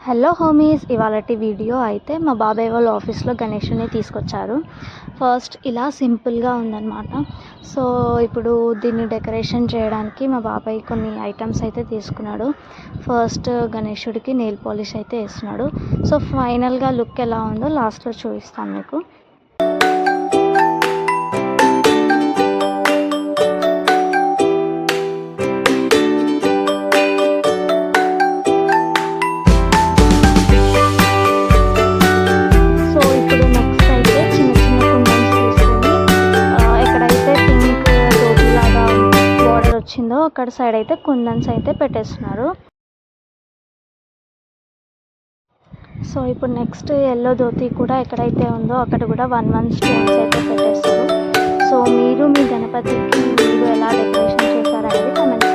Hello హోమీస్, ఇవాళటి video అయితే మా బాబాయ్ వాళ్ళ ఆఫీస్లో గణేషుని తీసుకొచ్చారు. ఫస్ట్ ఇలా సింపుల్గా ఉందన్నమాట. సో ఇప్పుడు దీన్ని డెకరేషన్ చేయడానికి మా బాబాయ్ కొన్ని ఐటమ్స్ అయితే తీసుకున్నాడు. ఫస్ట్ గణేషుడికి నెయిల్ పాలిష్ అయితే వేస్తున్నాడు. సో ఫైనల్గా లుక్ ఎలా ఉందో లాస్ట్లో చూపిస్తాను మీకు. అక్కడ సైడ్ అయితే కుందన్స్ అయితే పెట్టేస్తున్నారు. సో ఇప్పుడు నెక్స్ట్ ఎల్లో ధోతి కూడా ఎక్కడైతే ఉందో అక్కడ కూడా 1 స్టోన్స్ అయితే పెట్టేస్తారు. సో మీరు మీ గణపతికి మీరు ఎలా డెకరేషన్ చేశారనేది కామెంట్